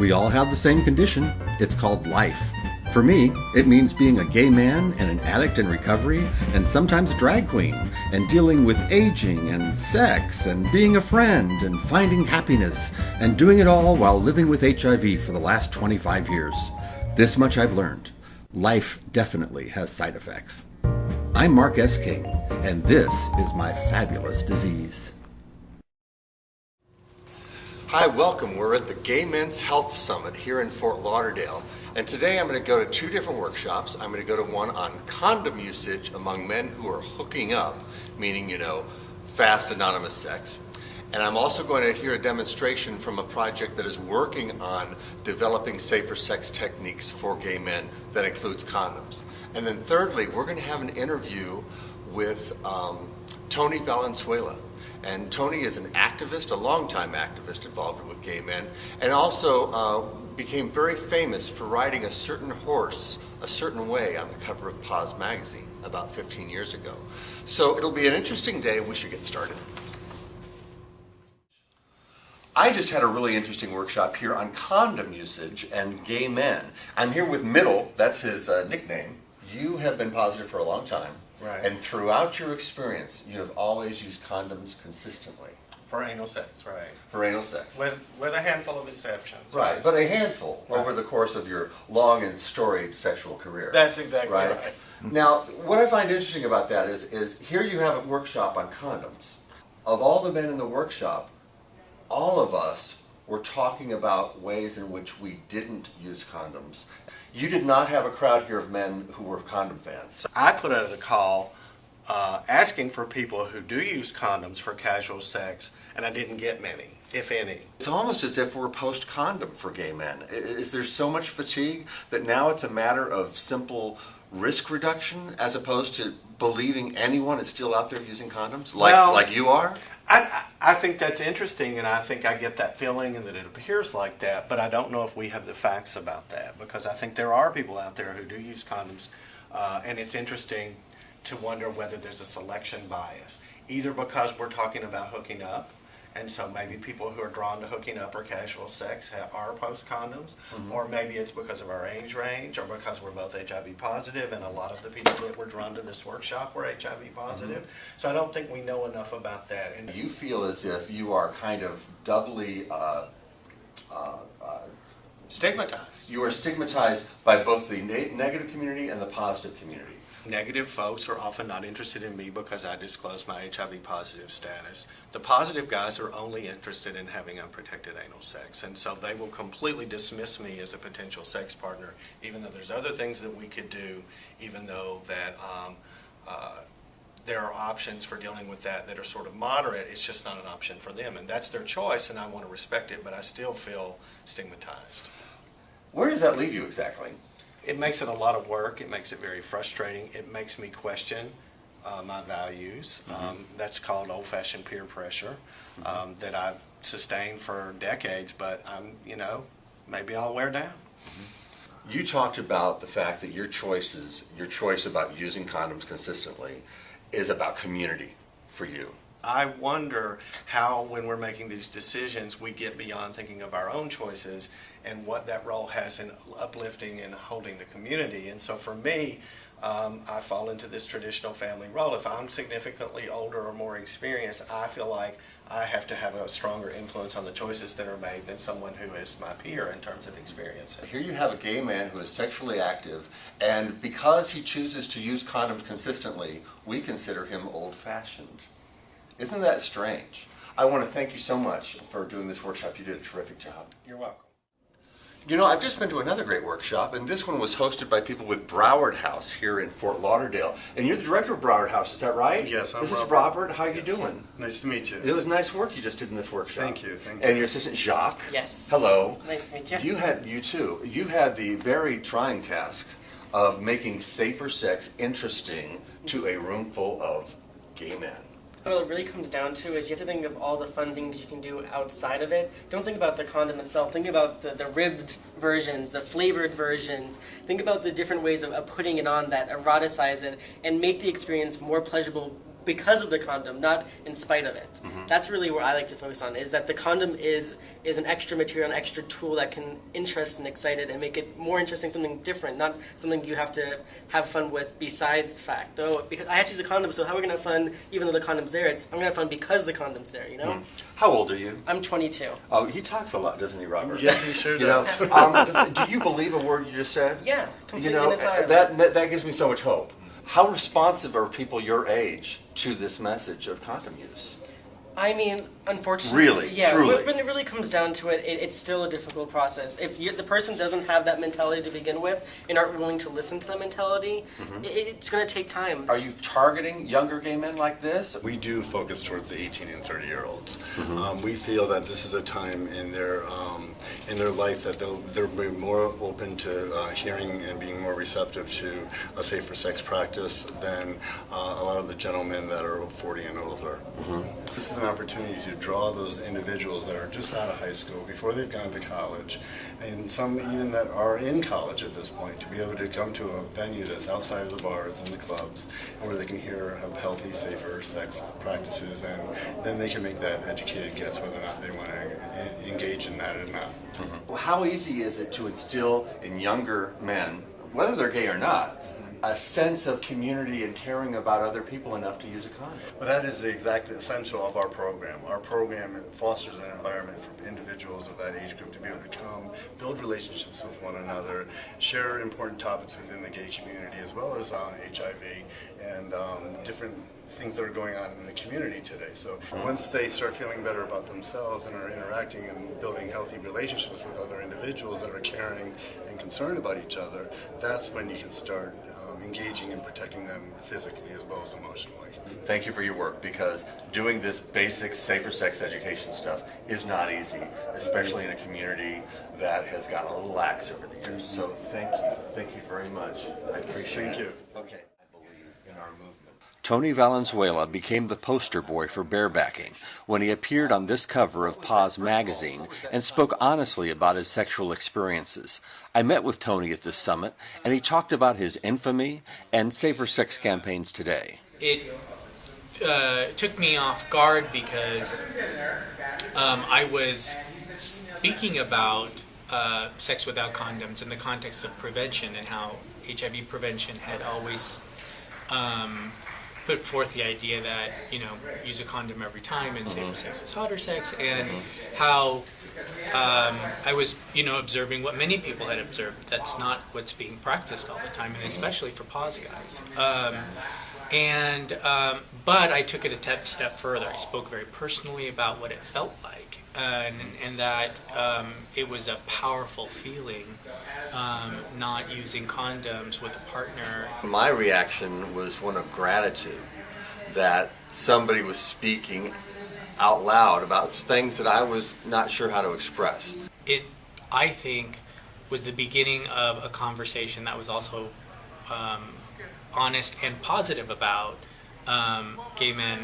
We all have the same condition. It's called life. For me, it means being a gay man and an addict in recovery, and sometimes a drag queen, and dealing with aging and sex, and being a friend, and finding happiness, and doing it all while living with HIV for the last 25 years. This much I've learned. Life definitely has side effects. I'm Mark S. King, and this is my fabulous disease. Hi, welcome. We're at the Gay Men's Health Summit here in Fort Lauderdale. And today I'm going to go to two different workshops. I'm going to go to one on condom usage among men who are hooking up, meaning, fast anonymous sex. And I'm also going to hear a demonstration from a project that is working on developing safer sex techniques for gay men that includes condoms. And then thirdly, we're going to have an interview with Tony Valenzuela. And Tony is an activist, a longtime activist involved with gay men, and also became very famous for riding a certain horse a certain way on the cover of POZ Magazine about 15 years ago. So it'll be an interesting day. We should get started. I just had a really interesting workshop here on condom usage and gay men. I'm here with Middle, that's his nickname. You have been positive for a long time. Right. And throughout your experience, you have always used condoms consistently. For anal sex, right. For anal sex. With a handful of exceptions. Right, but a handful over the course of your long and storied sexual career. That's exactly right. Now, what I find interesting about that is here you have a workshop on condoms. Of all the men in the workshop, all of us were talking about ways in which we didn't use condoms. You did not have a crowd here of men who were condom fans. I put out a call asking for people who do use condoms for casual sex, and I didn't get many, if any. It's almost as if we're post-condom for gay men. Is there so much fatigue that now it's a matter of simple risk reduction as opposed to believing anyone is still out there using condoms, like you are? I think that's interesting, and I think I get that feeling and that it appears like that, but I don't know if we have the facts about that, because I think there are people out there who do use condoms, and it's interesting to wonder whether there's a selection bias, either because we're talking about hooking up, and so maybe people who are drawn to hooking up or casual sex are post-condoms, or maybe it's because of our age range, or because we're both HIV positive, and a lot of the people that were drawn to this workshop were HIV positive. So I don't think we know enough about that. And you feel as if you are kind of doubly stigmatized. You are stigmatized by both the negative community and the positive community. Negative folks are often not interested in me because I disclose my HIV positive status. The positive guys are only interested in having unprotected anal sex, and so they will completely dismiss me as a potential sex partner, even though there's other things that we could do, even though that there are options for dealing with that are sort of moderate. It's just not an option for them, and that's their choice, and I want to respect it, but I still feel stigmatized. Where does that leave you exactly? It makes it a lot of work. It makes it very frustrating. It makes me question my values. That's called old-fashioned peer pressure that I've sustained for decades, but maybe I'll wear down. You talked about the fact that your choice about using condoms consistently is about community for you. I wonder how, when we're making these decisions, we get beyond thinking of our own choices and what that role has in uplifting and holding the community. And so for me, I fall into this traditional family role. If I'm significantly older or more experienced, I feel like I have to have a stronger influence on the choices that are made than someone who is my peer in terms of experience. Here you have a gay man who is sexually active, and because he chooses to use condoms consistently, we consider him old-fashioned. Isn't that strange? I want to thank you so much for doing this workshop. You did a terrific job. You're welcome. I've just been to another great workshop, and this one was hosted by people with Broward House here in Fort Lauderdale. And you're the director of Broward House, is that right? Yes, I'm This Robert. is Robert. How are you doing? Nice to meet you. It was nice work you just did in this workshop. Thank you. And your assistant, Jacques. Yes. Hello. Nice to meet you. You too. You had the very trying task of making safer sex interesting to a room full of gay men. What it really comes down to is you have to think of all the fun things you can do outside of it. Don't think about the condom itself. Think about the ribbed versions, the flavored versions. Think about the different ways of putting it on that eroticize it and make the experience more pleasurable because of the condom, not in spite of it. That's really where I like to focus on, is that the condom is an extra material, an extra tool that can interest and excite it and make it more interesting, something different, not something you have to have fun with besides the fact. Though, because I had to use a condom, so how are we going to have fun even though the condom's there? I'm going to have fun because the condom's there, you know? How old are you? I'm 22. Oh, he talks a lot, doesn't he, Robert? Yes, he sure You know, does. do you believe a word you just said? Yeah, completely You know, and entirely. that gives me so much hope. How responsive are people your age to this message of condom use? I mean, unfortunately, Really? yeah. Truly? When it really comes down to it, it's still a difficult process. If the person doesn't have that mentality to begin with and aren't willing to listen to that mentality, it's going to take time. Are you targeting younger gay men like this? We do focus towards the 18 and 30-year-olds. We feel that this is a time in their life that they'll be more open to hearing and being more receptive to a safer sex practice than a lot of the gentlemen that are 40 and older. This is an opportunity to draw those individuals that are just out of high school, before they've gone to college, and some even that are in college at this point, to be able to come to a venue that's outside of the bars and the clubs, and where they can hear of healthy, safer sex practices, and then they can make that educated guess whether or not they want to engage in that or not. Well, how easy is it to instill in younger men, whether they're gay or not, a sense of community and caring about other people enough to use a condom? Well, that is the exact essential of our program. Our program fosters an environment for individuals of that age group to be able to come, build relationships with one another, share important topics within the gay community, as well as HIV and different things that are going on in the community today. So once they start feeling better about themselves and are interacting and building healthy relationships with other individuals that are caring and concerned about each other, that's when you can start engaging and protecting them physically as well as emotionally. Thank you for your work, because doing this basic safer sex education stuff is not easy, especially in a community that has gotten a little lax over the years. So thank you very much. I appreciate it. Thank you. Okay. I believe in our movement. Tony Valenzuela became the poster boy for barebacking when he appeared on this cover of POZ Magazine and spoke honestly about his sexual experiences. I met with Tony at this summit, and he talked about his infamy and safer sex campaigns today. It took me off guard because I was speaking about sex without condoms in the context of prevention, and how HIV prevention had always put forth the idea that, use a condom every time, and safer sex was hotter sex, and how I was, observing what many people had observed. That's not what's being practiced all the time, and especially for POZ guys. But I took it a step further. I spoke very personally about what it felt like, and that it was a powerful feeling not using condoms with a partner. My reaction was one of gratitude that somebody was speaking out loud about things that I was not sure how to express. It, I think, was the beginning of a conversation that was also honest and positive about gay men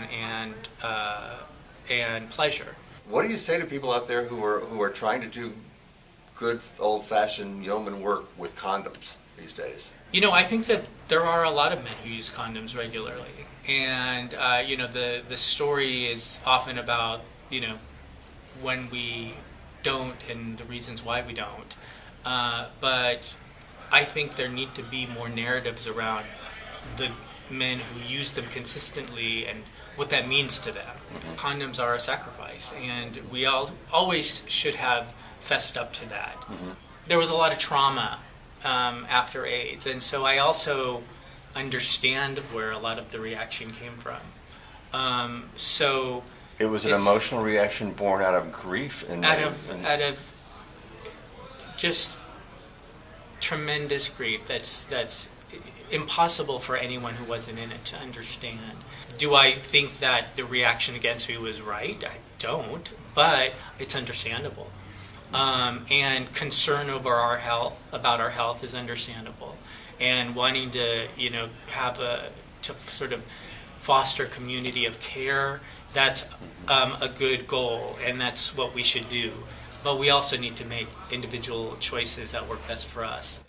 and pleasure. What do you say to people out there who are trying to do good old-fashioned yeoman work with condoms these days? I think that there are a lot of men who use condoms regularly, and the story is often about when we don't and the reasons why we don't. But I think there need to be more narratives around the men who use them consistently and what that means to them. Condoms are a sacrifice, and we always should have fessed up to that. There was a lot of trauma after AIDS, and so I also understand where a lot of the reaction came from. So it was an emotional reaction born out of grief and out of just tremendous grief. That's impossible for anyone who wasn't in it to understand. Do I think that the reaction against me was right? I don't, but it's understandable. And concern over about our health is understandable. And wanting to, to sort of foster community of care, that's a good goal, and that's what we should do. But we also need to make individual choices that work best for us.